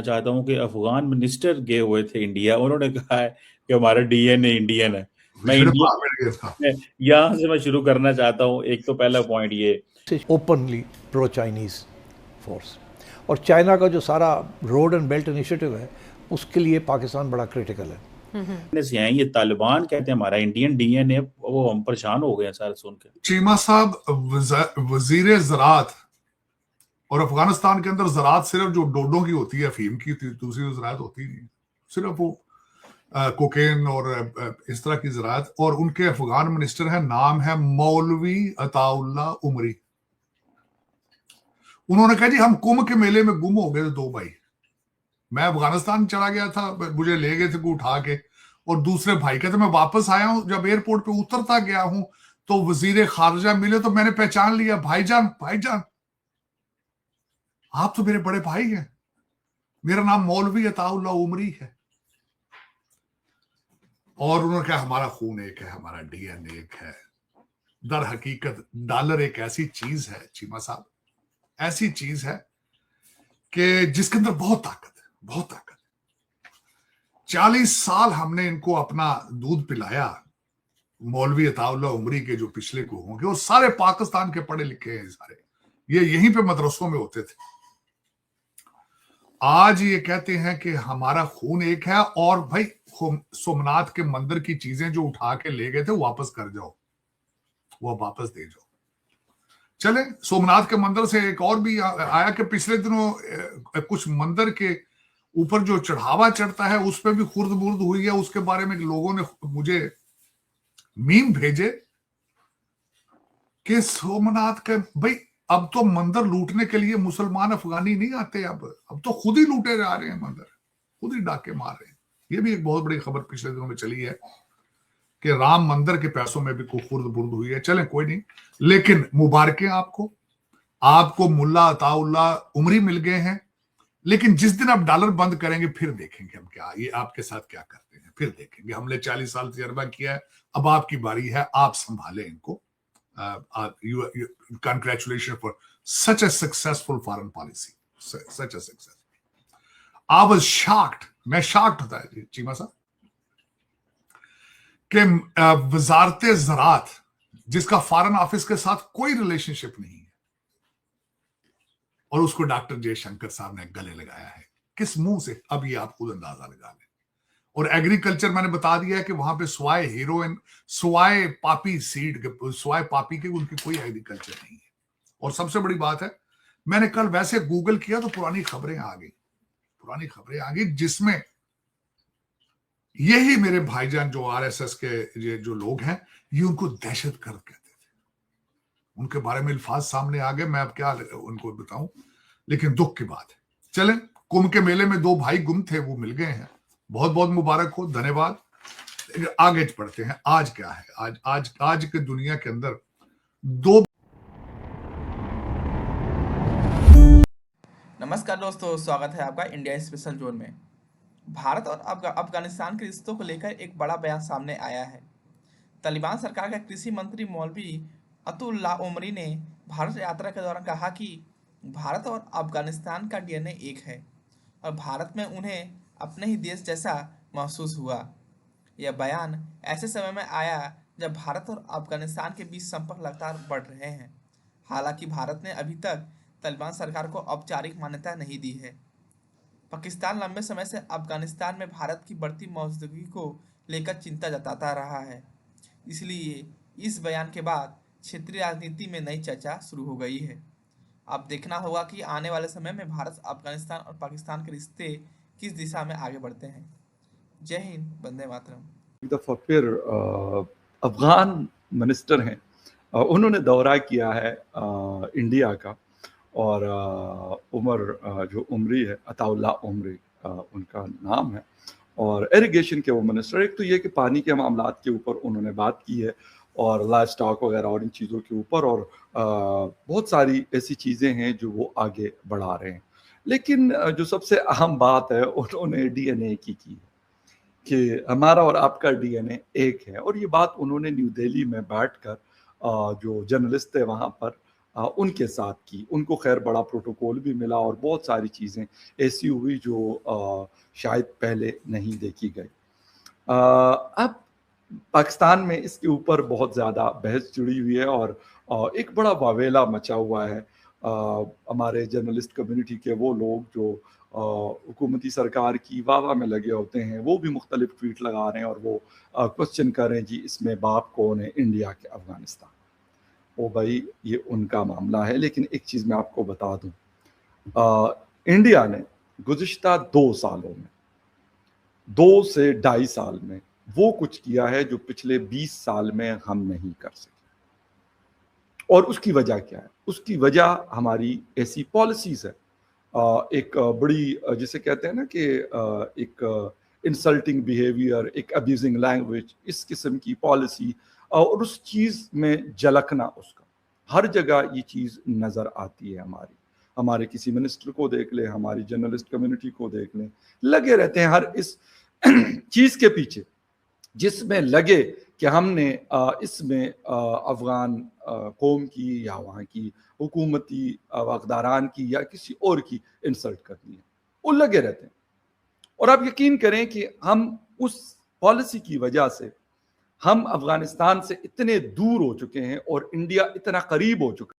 चाहता हूँ कि अफगान मिनिस्टर गए हुए थे इंडिया, उन्होंने कहा है कि हमारा डीएनए इंडियन है। मैं इंडियन यहाँ से मैं शुरू करना चाहता हूँ। एक तो पहला पॉइंट ये ओपनली प्रो चाइनीज फोर्स, और चाइना का जो सारा रोड एंड बेल्ट इनिशिएटिव है उसके लिए पाकिस्तान बड़ा क्रिटिकल है। से हैं, ये तालिबान कहते हैं हमारा इंडियन डीएनए, वो हम परेशान हो गए हैं सारे सुन के। चीमा साहब वजीर ज़राअत, और अफगानिस्तान के अंदर ज़राअत सिर्फ जो डोडों की होती है, अफीम की, दूसरी ज़राअत होती नहीं, सिर्फ वो कोकेन और इस तरह की ज़राअत। और उनके अफगान मिनिस्टर है, नाम है मौलवी अताउल्ला उमरी। उन्होंने कहा जी हम कुंभ के मेले में गुम हो गए थे 2 भाई। मैं अफगानिस्तान चला गया था, मुझे ले गए थे को उठा के, और दूसरे भाई कहते मैं वापस आया हूं, जब एयरपोर्ट पे उतरता गया हूं तो वजीर खारजा मिले तो मैंने पहचान लिया, भाईजान भाईजान आप तो मेरे बड़े भाई हैं, मेरा नाम मौलवी अताउल्ला उमरी है। और उन्होंने कहा हमारा खून एक है, हमारा डीएनए एक है। दर हकीकत डॉलर एक ऐसी चीज है चीमा साहब, ऐसी चीज है कि जिसके अंदर बहुत ताकत है, बहुत ताकत है। 40 साल हमने इनको अपना दूध पिलाया, मौलवी अताउल्ला उमरी के जो पिछले को होंगे, और सारे पाकिस्तान के पढ़े लिखे हैं सारे, ये यहीं पे मदरसों में होते थे। आज ये कहते हैं कि हमारा खून एक है, और भाई सोमनाथ के मंदिर की चीजें जो उठा के ले गए थे वापस कर जाओ, वो वापस दे जाओ। चले, सोमनाथ के मंदिर से एक और भी आया कि पिछले दिनों कुछ मंदिर के ऊपर जो चढ़ावा चढ़ता है उस पर भी खुर्द बुर्द हुई है। उसके बारे में लोगों ने मुझे मीम भेजे कि सोमनाथ के भाई अब तो मंदिर लूटने के लिए मुसलमान अफगानी नहीं आते, अब तो खुद ही लूटे जा रहे हैं मंदिर, खुद ही डाके मार रहे हैं। ये भी एक बहुत बड़ी खबर पिछले दिनों में चली है कि राम मंदिर के पैसों में भी कोई खुर्द बुर्द हुई है। चलें कोई नहीं, लेकिन मुबारकें आपको, आपको मुल्ला अताउल्ला उमरी मिल गए हैं। लेकिन जिस दिन आप डॉलर बंद करेंगे फिर देखेंगे हम क्या, ये आपके साथ क्या करते हैं, फिर देखेंगे। हमने 40 साल तजर्बा किया है, अब आपकी बारी है, आप संभालें इनको। Congratulations for such a successful foreign policy, such a success. I was shocked, मैं shocked होता है चीमा साहब कि वजारत ज़राअत, जिसका फॉरेन ऑफिस के साथ कोई रिलेशनशिप नहीं है, और उसको डॉक्टर जयशंकर साहब ने गले लगाया है। किस मुंह से, अब ये आप खुद अंदाजा लगा लें। और एग्रीकल्चर मैंने बता दिया है कि वहां पे स्वाय हीरोइन, स्वाय पापी सीड, स्वाय पापी के उनकी कोई एग्रीकल्चर नहीं है। और सबसे बड़ी बात है, मैंने कल वैसे गूगल किया तो पुरानी खबरें आ गई, जिसमें यही मेरे भाईजान जो आरएसएस के जो लोग हैं, ये उनको दहशतगर्द कहते थे। उनके बारे में अल्फाज सामने आ गए, मैं अब क्या उनको बताऊं, लेकिन दुख की बात है। चलें, कुंभ के मेले में 2 भाई गुम थे, वो मिल गए हैं, बहुत बहुत मुबारक हो, धन्यवाद। आगे बढ़ते हैं, आज क्या है, आज के दुनिया के अंदर 2। नमस्कार दोस्तों, स्वागत है आपका इंडिया स्पेशल जोन में। भारत और अफगानिस्तान के रिश्तों को लेकर एक बड़ा बयान सामने आया है। तालिबान सरकार के कृषि मंत्री मौलवी अतुल्ला उमरी ने भारत यात्रा के दौरान कहा कि भारत और अफगानिस्तान का डीएनए एक है और भारत में उन्हें अपने ही देश जैसा महसूस हुआ। यह बयान ऐसे समय में आया जब भारत और अफगानिस्तान के बीच संपर्क लगातार बढ़ रहे हैं। हालांकि भारत ने अभी तक तालिबान सरकार को औपचारिक मान्यता नहीं दी है। पाकिस्तान लंबे समय से अफगानिस्तान में भारत की बढ़ती मौजूदगी को लेकर चिंता जताता रहा है। इसलिए इस बयान के बाद क्षेत्रीय राजनीति में नई चर्चा शुरू हो गई है। अब देखना होगा कि आने वाले समय में भारत, अफगानिस्तान और पाकिस्तान के रिश्ते किस दिशा में आगे बढ़ते हैं। जय हिंद, वंदे मातरम। एक दफ़ा फिर अफगान मिनिस्टर हैं, उन्होंने दौरा किया है इंडिया का, और उमर जो उमरी है, अताउल्ला उमरी उनका नाम है, और इरिगेशन के वो मिनिस्टर। एक तो ये कि पानी के मामलात के ऊपर उन्होंने बात की है, और लाइव स्टॉक वगैरह और इन चीज़ों के ऊपर, और बहुत सारी ऐसी चीज़ें हैं जो वो आगे बढ़ा रहे हैं। लेकिन जो सबसे अहम बात है, उन्होंने डीएनए की कि हमारा और आपका डीएनए एक है। और ये बात उन्होंने न्यू दिल्ली में बैठकर जो जर्नलिस्ट थे वहाँ पर उनके साथ की। उनको खैर बड़ा प्रोटोकॉल भी मिला और बहुत सारी चीज़ें ऐसी हुई जो शायद पहले नहीं देखी गई। अब पाकिस्तान में इसके ऊपर बहुत ज़्यादा बहस जुड़ी हुई है और एक बड़ा वावेला मचा हुआ है। हमारे जर्नलिस्ट कम्युनिटी के वो लोग जो हुकूमती सरकार की वाह में लगे होते हैं, वो भी मुख्तलिफ ट्वीट लगा रहे हैं और वो क्वेश्चन कर रहे हैं, जी इसमें बाप कौन है, इंडिया के अफगानिस्तान? ओ भाई, ये उनका मामला है। लेकिन एक चीज़ मैं आपको बता दूं, इंडिया ने गुज़िश्ता 2 सालों में, 2 से 2.5 साल में वो कुछ किया है जो पिछले 20 साल में हम नहीं कर सके। और उसकी वजह क्या है? उसकी वजह हमारी ऐसी पॉलिसीज़ है। एक बड़ी जिसे कहते हैं ना कि एक इंसल्टिंग बिहेवियर, एक अब्यूजिंग लैंग्वेज, इस किस्म की पॉलिसी और उस चीज़ में झलकना उसका हर जगह ये चीज़ नज़र आती है। हमारे किसी मिनिस्टर को देख ले, हमारी जर्नलिस्ट कम्युनिटी को देख लें, लगे रहते हैं हर इस चीज़ के पीछे जिसमें लगे कि हमने इसमें अफ़गान कौम की या वहाँ की हुकूमती अक़दारान की या किसी और की इंसल्ट करनी है, वो लगे रहते हैं। और आप यकीन करें कि हम उस पॉलिसी की वजह से हम अफ़गानिस्तान से इतने दूर हो चुके हैं और इंडिया इतना करीब हो चुका है।